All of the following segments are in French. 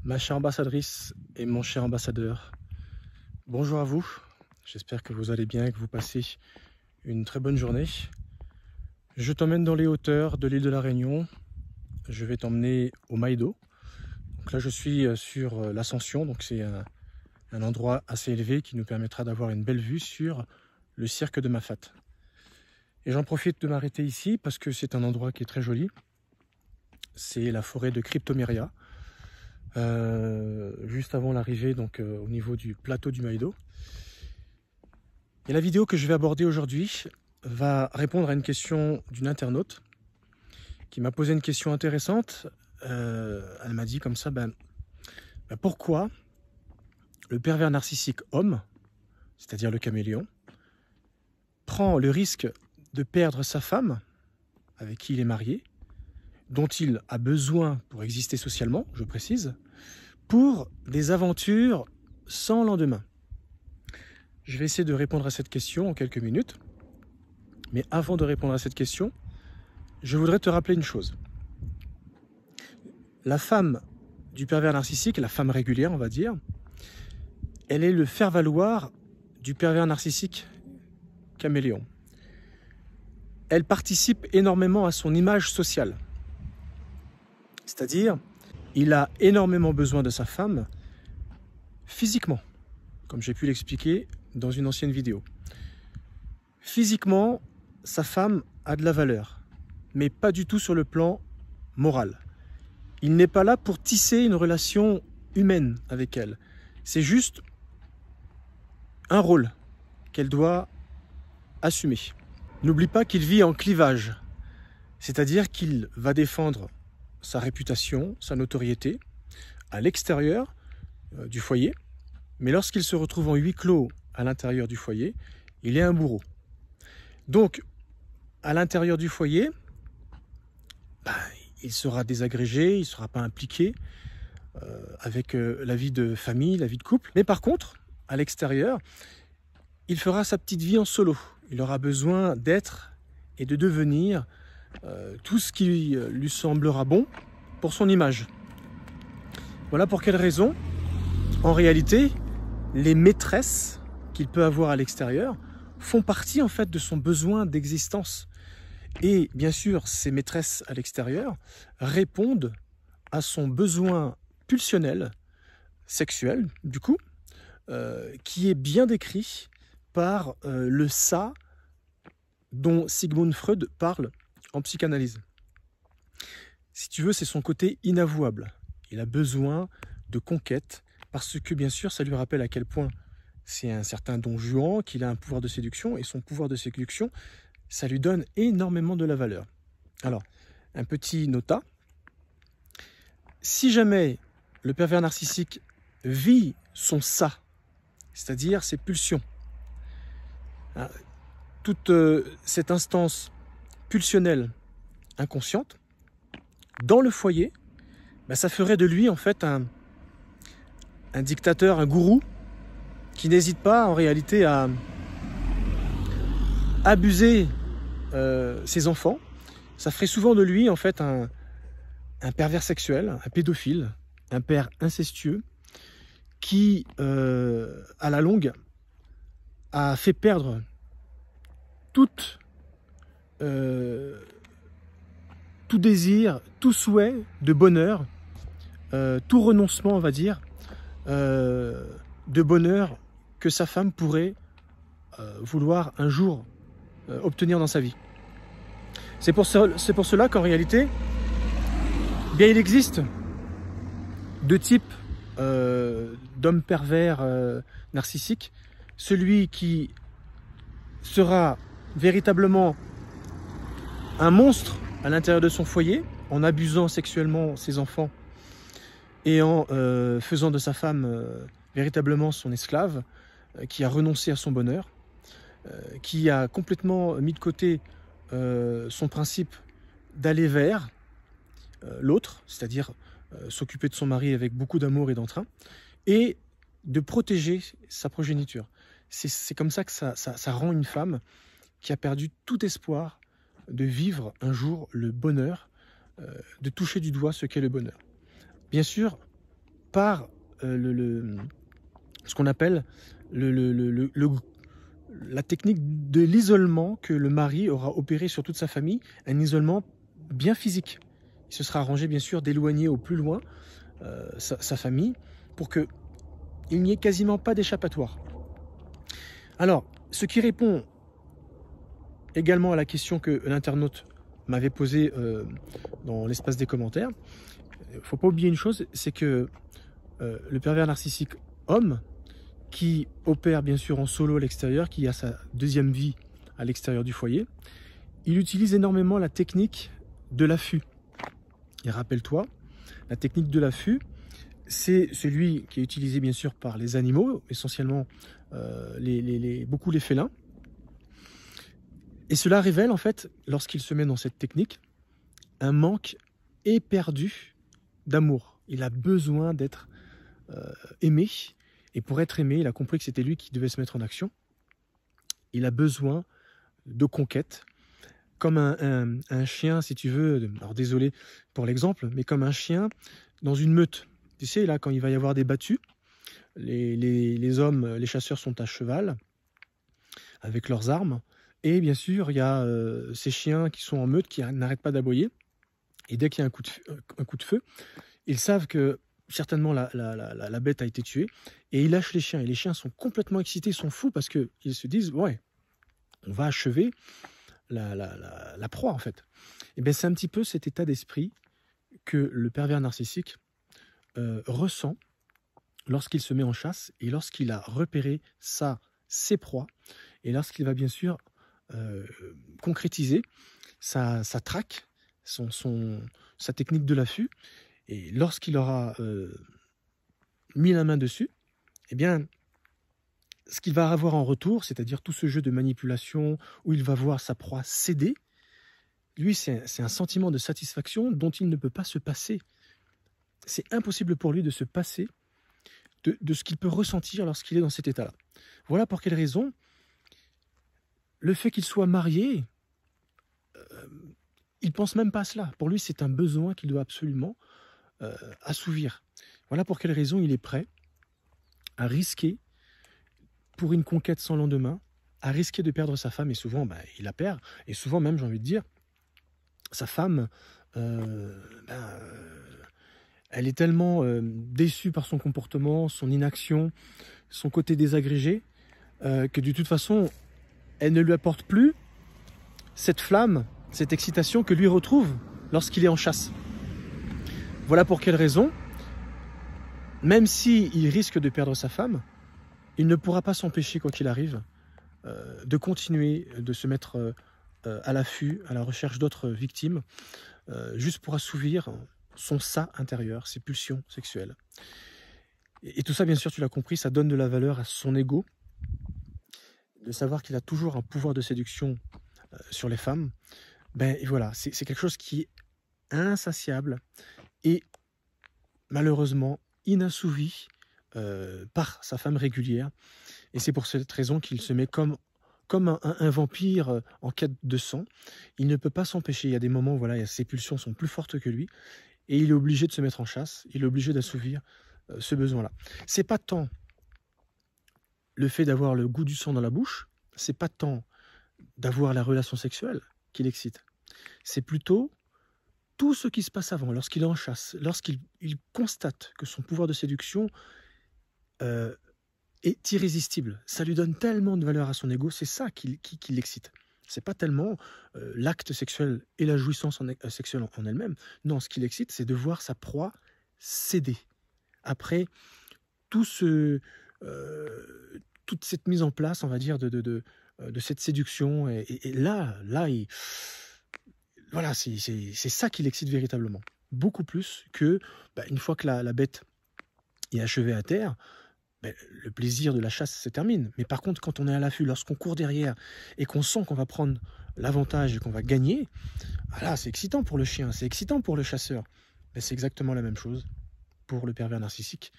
Ma chère ambassadrice et mon cher ambassadeur, bonjour à vous. J'espère que vous allez bien et que vous passez une très bonne journée. Je t'emmène dans les hauteurs de l'île de la Réunion. Je vais t'emmener au Maïdo. Donc là, je suis sur l'Ascension, donc c'est un endroit assez élevé qui nous permettra d'avoir une belle vue sur le cirque de Mafat. Et j'en profite de m'arrêter ici parce que c'est un endroit qui est très joli. C'est la forêt de Cryptomeria. Juste avant l'arrivée donc au niveau du plateau du Maïdo. Et la vidéo que je vais aborder aujourd'hui va répondre à une question d'une internaute qui m'a posé une question intéressante. Elle m'a dit comme ça, pourquoi le pervers narcissique homme, c'est-à-dire le caméléon, prend le risque de perdre sa femme avec qui il est marié, dont il a besoin pour exister socialement, je précise, pour des aventures sans lendemain. Je vais essayer de répondre à cette question en quelques minutes. Mais avant de répondre à cette question, je voudrais te rappeler une chose. La femme du pervers narcissique, la femme régulière, on va dire, elle est le faire-valoir du pervers narcissique caméléon. Elle participe énormément à son image sociale. C'est-à-dire, il a énormément besoin de sa femme physiquement, comme j'ai pu l'expliquer dans une ancienne vidéo. Physiquement, sa femme a de la valeur, mais pas du tout sur le plan moral. Il n'est pas là pour tisser une relation humaine avec elle. C'est juste un rôle qu'elle doit assumer. N'oublie pas qu'il vit en clivage, c'est-à-dire qu'il va défendre sa réputation, sa notoriété à l'extérieur du foyer, mais lorsqu'il se retrouve en huis clos à l'intérieur du foyer, il est un bourreau. Donc, à l'intérieur du foyer, il sera désagrégé, il ne sera pas impliqué avec la vie de famille, la vie de couple. Mais par contre, à l'extérieur, il fera sa petite vie en solo. Il aura besoin d'être et de devenir tout ce qui lui semblera bon pour son image. Voilà pour quelle raison, en réalité, les maîtresses qu'il peut avoir à l'extérieur font partie en fait de son besoin d'existence. Et bien sûr, ces maîtresses à l'extérieur répondent à son besoin pulsionnel, sexuel, du coup, qui est bien décrit par le ça dont Sigmund Freud parle en psychanalyse. Si tu veux, c'est son côté inavouable. Il a besoin de conquête parce que, bien sûr, ça lui rappelle à quel point c'est un certain Don Juan, qu'il a un pouvoir de séduction, et son pouvoir de séduction, ça lui donne énormément de la valeur. Alors, un petit nota. Si jamais le pervers narcissique vit son ça, c'est-à-dire ses pulsions, toute cette instance pulsionnelle inconsciente, dans le foyer, ça ferait de lui en fait un dictateur, un gourou, qui n'hésite pas en réalité à abuser ses enfants. Ça ferait souvent de lui en fait un pervers sexuel, un pédophile, un père incestueux qui, à la longue, a fait perdre tout désir, tout souhait de bonheur, tout renoncement, on va dire, de bonheur que sa femme pourrait vouloir un jour obtenir dans sa vie. C'est pour cela qu'en réalité, bien, il existe deux types d'hommes pervers narcissiques. Celui qui sera véritablement un monstre à l'intérieur de son foyer, en abusant sexuellement ses enfants et en faisant de sa femme véritablement son esclave, qui a renoncé à son bonheur, qui a complètement mis de côté son principe d'aller vers l'autre, c'est-à-dire s'occuper de son mari avec beaucoup d'amour et d'entrain, et de protéger sa progéniture. C'est comme ça que ça rend une femme qui a perdu tout espoir de vivre un jour le bonheur, de toucher du doigt ce qu'est le bonheur. Bien sûr, par ce qu'on appelle la technique de l'isolement que le mari aura opéré sur toute sa famille, un isolement bien physique. Il se sera arrangé bien sûr d'éloigner au plus loin sa famille pour qu'il n'y ait quasiment pas d'échappatoire. Alors, ce qui répond également à la question que l'internaute m'avait posée dans l'espace des commentaires, il ne faut pas oublier une chose, c'est que le pervers narcissique homme, qui opère bien sûr en solo à l'extérieur, qui a sa deuxième vie à l'extérieur du foyer, il utilise énormément la technique de l'affût. Et rappelle-toi, la technique de l'affût, c'est celui qui est utilisé bien sûr par les animaux, essentiellement beaucoup les félins. Et cela révèle en fait, lorsqu'il se met dans cette technique, un manque éperdu d'amour. Il a besoin d'être aimé. Et pour être aimé, il a compris que c'était lui qui devait se mettre en action. Il a besoin de conquête, comme un chien, si tu veux, alors désolé pour l'exemple, mais comme un chien dans une meute. Tu sais, là, quand il va y avoir des battues, les hommes, les chasseurs sont à cheval, avec leurs armes, et bien sûr, il y a ces chiens qui sont en meute, qui n'arrêtent pas d'aboyer, et dès qu'il y a un coup de feu, ils savent que certainement la bête a été tuée, et ils lâchent les chiens, et les chiens sont complètement excités, ils sont fous, parce qu'ils se disent, ouais, on va achever la proie en fait. Et bien c'est un petit peu cet état d'esprit que le pervers narcissique ressent lorsqu'il se met en chasse, et lorsqu'il a repéré ses proies, et lorsqu'il va bien sûr concrétiser sa traque, sa technique de l'affût. Et lorsqu'il aura mis la main dessus, eh bien, ce qu'il va avoir en retour, c'est-à-dire tout ce jeu de manipulation où il va voir sa proie céder, lui, c'est un sentiment de satisfaction dont il ne peut pas se passer. C'est impossible pour lui de se passer de ce qu'il peut ressentir lorsqu'il est dans cet état-là. Voilà pour quelle raison le fait qu'il soit marié, il ne pense même pas à cela. Pour lui, c'est un besoin qu'il doit absolument assouvir. Voilà pour quelle raison il est prêt à risquer pour une conquête sans lendemain, à risquer de perdre sa femme, et souvent il la perd, et souvent même, j'ai envie de dire, sa femme, elle est tellement déçue par son comportement, son inaction, son côté désagrégé, que de toute façon, elle ne lui apporte plus cette flamme, cette excitation que lui retrouve lorsqu'il est en chasse. Voilà pour quelle raison, même s'il risque de perdre sa femme, il ne pourra pas s'empêcher, quoi qu'il arrive, de continuer de se mettre à l'affût, à la recherche d'autres victimes, juste pour assouvir son ça intérieur, ses pulsions sexuelles. Et tout ça, bien sûr, tu l'as compris, ça donne de la valeur à son ego, de savoir qu'il a toujours un pouvoir de séduction sur les femmes. Et voilà, c'est quelque chose qui est insatiable et malheureusement inassouvi par sa femme régulière. Et c'est pour cette raison qu'il se met comme un vampire en quête de sang. Il ne peut pas s'empêcher. Il y a des moments où voilà, ses pulsions sont plus fortes que lui et il est obligé de se mettre en chasse. Il est obligé d'assouvir ce besoin-là. C'est pas tant le fait d'avoir le goût du sang dans la bouche, c'est pas tant d'avoir la relation sexuelle qui l'excite. C'est plutôt tout ce qui se passe avant, lorsqu'il est en chasse, lorsqu'il constate que son pouvoir de séduction est irrésistible. Ça lui donne tellement de valeur à son ego, c'est ça qui l'excite. C'est pas tellement l'acte sexuel et la jouissance sexuelle en elle-même. Non, ce qui l'excite, c'est de voir sa proie céder. Après toute cette mise en place, on va dire, de cette séduction, et là, voilà, c'est ça qui l'excite véritablement. Beaucoup plus que, une fois que la bête est achevée à terre, le plaisir de la chasse se termine. Mais par contre, quand on est à l'affût, lorsqu'on court derrière et qu'on sent qu'on va prendre l'avantage et qu'on va gagner, voilà, c'est excitant pour le chien, c'est excitant pour le chasseur. C'est exactement la même chose pour le pervers narcissique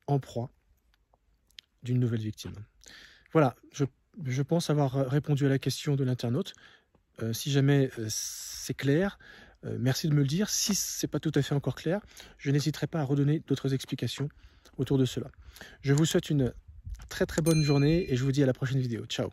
en proie d'une nouvelle victime. Voilà, je pense avoir répondu à la question de l'internaute. Si jamais c'est clair, merci de me le dire. Si ce n'est pas tout à fait encore clair, je n'hésiterai pas à redonner d'autres explications autour de cela. Je vous souhaite une très très bonne journée et je vous dis à la prochaine vidéo. Ciao.